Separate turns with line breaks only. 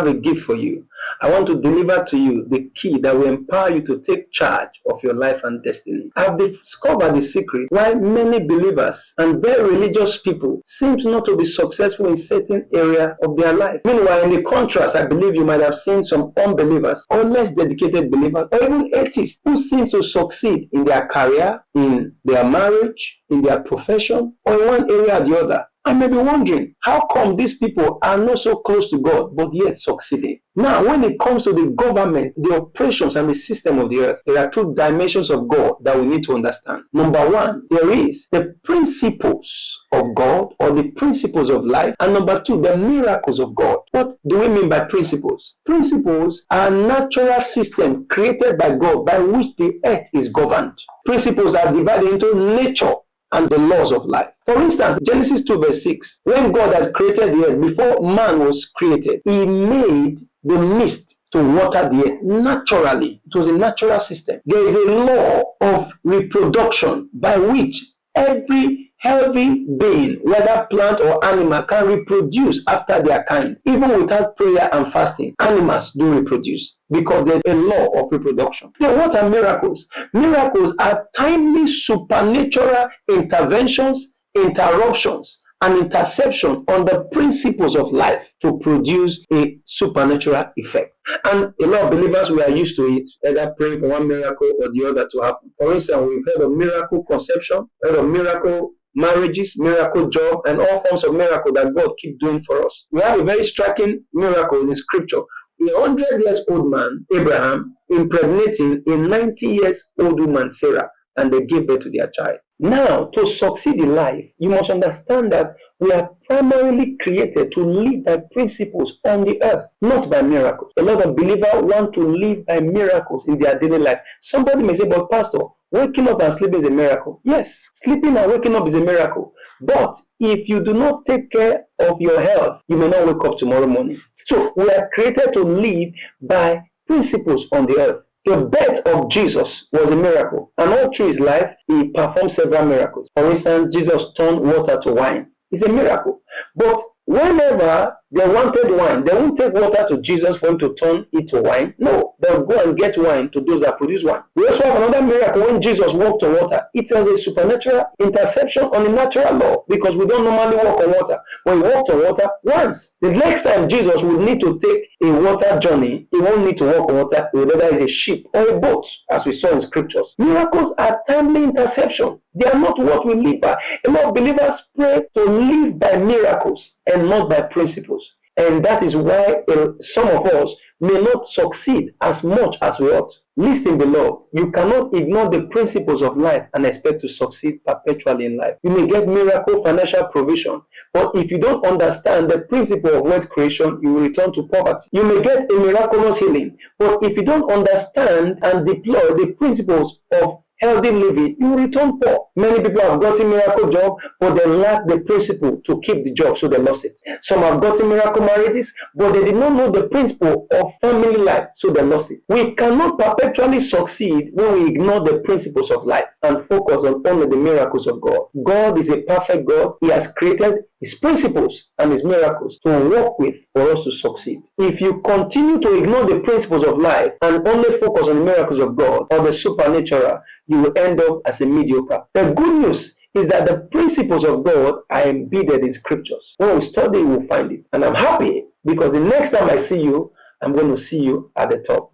have a gift for you. I want to deliver to you the key that will empower you to take charge of your life and destiny. I've discovered the secret why many believers and very religious people seem not to be successful in certain area of their life. Meanwhile, in the contrast, I believe you might have seen some unbelievers or less dedicated believers or even atheists who seem to succeed in their career, in their marriage, in their profession, or in one area or the other. I may be wondering, how come these people are not so close to God, but yet succeeding? Now, when it comes to the government, the operations, and the system of the earth, there are two dimensions of God that we need to understand. Number one, there is the principles of God, or the principles of life, and number two, the miracles of God. What do we mean by principles? Principles are a natural system created by God by which the earth is governed. Principles are divided into nature and the laws of life. For instance, Genesis 2 verse 6, when God had created the earth, before man was created, he made the mist to water the earth naturally. It was a natural system. There is a law of reproduction by which every healthy being, whether plant or animal, can reproduce after their kind. Even without prayer and fasting, animals do reproduce because there's a law of reproduction. Then what are miracles? Miracles are timely supernatural interventions, interruptions, and interception on the principles of life to produce a supernatural effect. And a lot of believers, we are used to it, either praying for one miracle or the other to happen. For instance, we've heard of miracle conception, heard of miracle marriages, miracle job, and all forms of miracle that God keeps doing for us. We have a very striking miracle in the scripture. A 100 years old man, Abraham, impregnating a 90 years old woman, Sarah, and they gave birth to their child. Now, to succeed in life, you must understand that we are primarily created to live by principles on the earth, not by miracles. A lot of believers want to live by miracles in their daily life. Somebody may say, but Pastor, waking up and sleeping is a miracle. Yes, sleeping and waking up is a miracle. But if you do not take care of your health, you may not wake up tomorrow morning. So we are created to live by principles on the earth. The birth of Jesus was a miracle, and all through his life, he performed several miracles. For instance, Jesus turned water to wine. It's a miracle. But whenever they wanted wine, they won't take water to Jesus for him to turn it to wine. No, they'll go and get wine to those that produce wine. We also have another miracle when Jesus walked on water. It was a supernatural interception on a natural law, because we don't normally walk on water. When he walked on water once, the next time Jesus would need to take a water journey, he won't need to walk on water, whether it's a ship or a boat, as we saw in scriptures. Miracles are timely interception. They are not what we live by. A lot of believers pray to live by miracles and not by principles. And that is why some of us may not succeed as much as we ought. Listen, beloved, you cannot ignore the principles of life and expect to succeed perpetually in life. You may get miracle financial provision, but if you don't understand the principle of wealth creation, you will return to poverty. You may get a miraculous healing, but if you don't understand and deploy the principles of healthy living, you will return poor. Many people have gotten miracle job, but they lack the principle to keep the job, so they lost it. Some have gotten miracle marriages, but they did not know the principle of family life, so they lost it. We cannot perpetually succeed when we ignore the principles of life and focus on only the miracles of God. God is a perfect God. He has created his principles and his miracles to work with for us to succeed. If you continue to ignore the principles of life and only focus on the miracles of God or the supernatural, you will end up as a mediocre. The good news is that the principles of God are embedded in scriptures. When we study, we'll find it. And I'm happy because the next time I see you, I'm going to see you at the top.